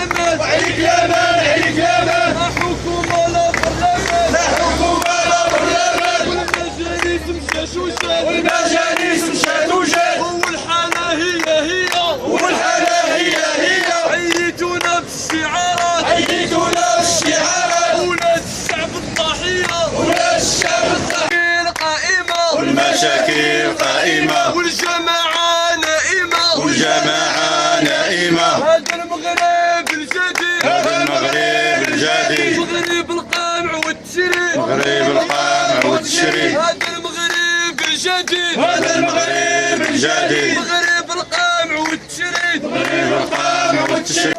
امان وعليك الامان عليك الامان. لا حكومه لا برلمان لا حكومه لا برلمان. والمجالس مشات وجات والمجالس مشات وجات. والحاله هي والحاله هي. عيتونا بالشعارات عيتونا بالشعارات. ولاد الشعب الضحيه ولاد الشعب الضحيه. قائمه والمشاكل قائمه والجماعه نائمه والجماعه نائمه. هذا المغرب الجديد هذا المغرب الجديد. مغرب القمع والتشريد مغرب القمع والتشريد. هذا المغرب الجديد هذا المغرب الجديد. مغرب القمع والتشريد مغرب القمع والتشريد.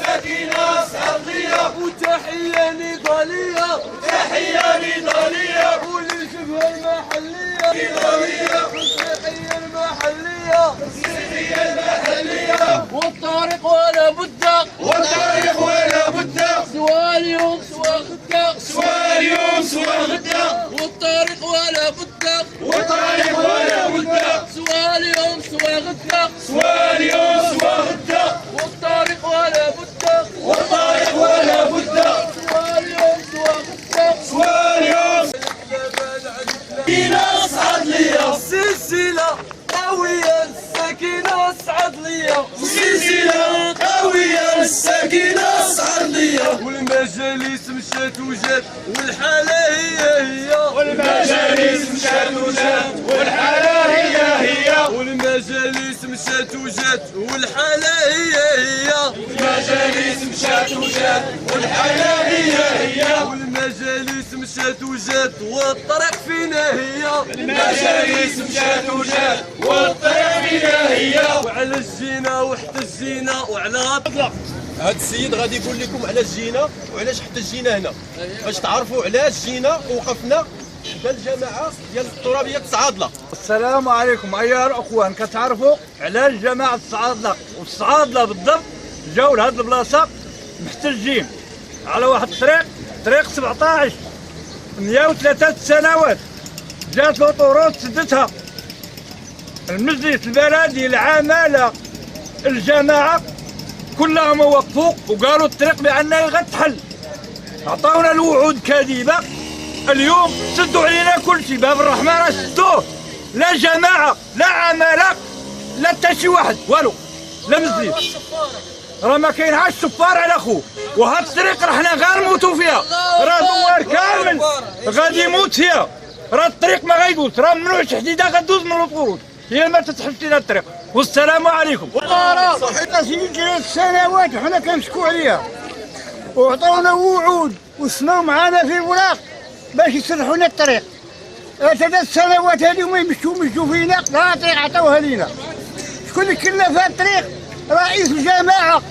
سكينة سعدية وتحية نضالية تحية نضالية. وللجبهة المحلية نضالية والتحية المحلية السياسية المحلية. والطريق ولا بد والطريق ولا بد. سواء اليوم سواء غدا سواء اليوم سواء غدا. والطريق ولا بد والطريق ولا بد. سواء اليوم سواء غدا سواء اليوم سواء غدا. والطريق ولا بد والطريق ولا بد. سواء اليوم سواء غدا سواء اليوم. سكينة صعد ليا سلسلة قوية السكينة صعد ليا سلسلة قوية السكينة صعد ليا. والمجالس مشات وجات والحالة هي والمجالس مشات وجات والحالة هي. والمجالس مشات وجات والحالة هي المجالس مشات وجات والحالة هي. والمجالس مشات وجات والطريق فينا هي المجالس مشات وجات والطريق فينا هي. وعلى الجينا واحتجينا وعلى هذا السيد غادي يقول لكم علاش جينا وعلاش احتجينا هنا باش تعرفوا علاش جينا ووقفنا قدام الجماعه ديال الترابيه صعادله. السلام عليكم ايها الاخوان. كتعرفوا علاش جماعه صعادله والصعادله بالضبط جاوا لهاد البلاصه محتجين على واحد طريق 17 103 سنوات. جات لوطوروط سدتها المجلس البلدي العماله الجماعه كلهم وقفوا وقالوا الطريق بانها غتحل. عطاونا الوعود كاذبه. اليوم سدوا علينا كل شيء. باب الرحمن راه سدوه. لا جماعه لا عماله لا حتى شي واحد والو لا مجلس. راه ما كاينهاش صفار على خوه. وهاد الطريق راه حنا غير نموتوا فيها. راه دوار كامل غادي يموت فيها. راه الطريق ما غيدوز. راه ممنوع شي حديده غدوز من الطرود. هي ما تتحبش لنا الطريق. والسلام عليكم. صحيت سيدي 3 سنوات وحنا كنشكو عليها وعطاونا وعود وصنعوا معانا في الوراق باش يصلحوا لنا الطريق. 3 سنوات هذه هما يمشوا فينا. لا طريق عطاوها لينا. شكون اللي كلنا في هذا الطريق؟ رئيس الجماعه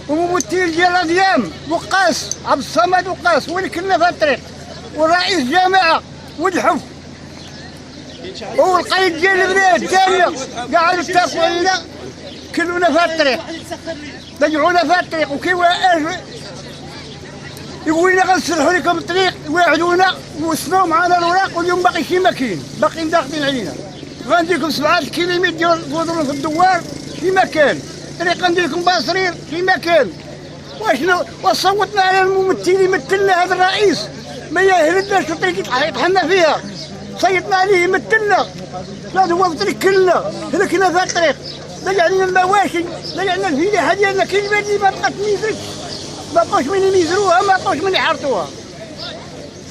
وممثل ديال الديام وقاس عبد الصمد وقاس هو اللي كلنا في هذا الطريق. والرئيس الجماعه والحف والقايد ديال البلاد الثانيه قاعد يتفقوا علينا كلنا في هذا الطريق. ضيعونا في هذا الطريق يقول لنا غنصلحوا لكم الطريق ويوعدونا وصلوا معنا الوراق. واليوم باقي شي ما كاين باقيين ضاغطين علينا. غندير لكم 7 كيلومتر ديال الغدرون في الدوار كيما كان. طريق غندير لكم باصرير كيما كان. واشنو وصوتنا على الممثل يمثلنا هذا الرئيس ما يهلناش الطريق يطحنا فيها. صيطنا عليه يمثلنا. لا هو الطريق كلنا هلكنا في هذا الطريق. ضيعنا المواشي ضيعنا الفلاحه ديالنا. كاين اللي ما بقات تميزش ما بقاوش من يميزروها ما بقاوش من يحرطوها.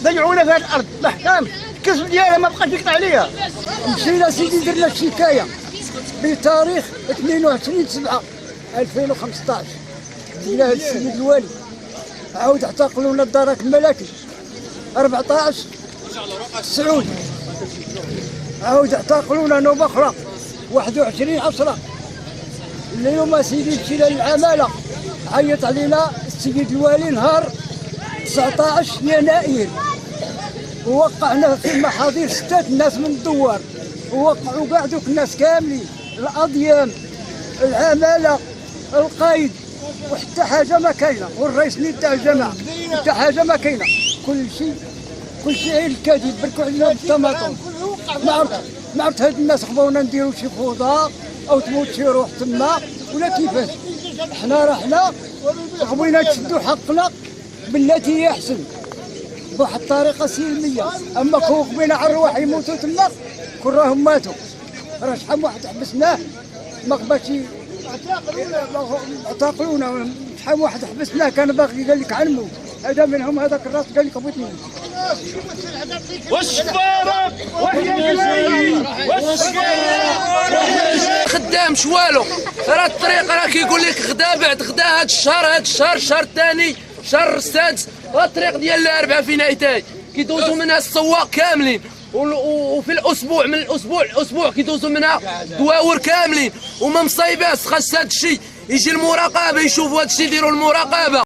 ضيعونا في هذه الارض الاحكام الكسب ديالها ما بقاش يقطع عليها. مشينا سيدي درنا الشكايه بتاريخ 22/7/2015. جينا هذا السيد الوالي عاود اعتقلوا لنا الدرك الملكي 14/9 عاود اعتقلونا نوبه اخرى 21/10. اليوم سيدي مشينا للعماله عيط علينا السيد الوالي نهار 19 يناير ووقعنا في المحاضر 6 الناس من الدوار ووقعوا كاع دوك الناس كاملين الاضيام العماله القايد وحتى حاجه ما كاينه. والرئيس تاع الجماعه حتى حاجه ما كاينه. كل شيء غير الكذب. بركوا علينا بالطماطم. ما عرفت هاد الناس خبونا نديروا شي فوضى او تموت شي روح تما ولا كيفاش. حنا رحنا بغينا تشدوا حقنا بالتي هي احسن بواحد الطريقه سلميه، اما كون بغينا على الرواح يموتوا تما كون راهم ماتوا. راه شحال واحد حبسناه ما قبلش اعتقلونا، شحال واحد حبسناه كان باغي قال لك علمو، هذا منهم هذاك الراس قال لك بغيت نموت. واش كبارك خدام شوالو، راه الطريق راه كيقول لك غدا بعد غدا هاد الشهر الشهر الثاني الشهر السادس، راه الطريق ديال الاربعه فين ايتاي كيدوزوا منها السواق كاملين، وفي الاسبوع من الاسبوع كيدوزوا منها دواور كاملين وما مصايباش. خاص هاد الشيء يجي المراقبه يشوفوا هاد الشيء يديروا المراقبه.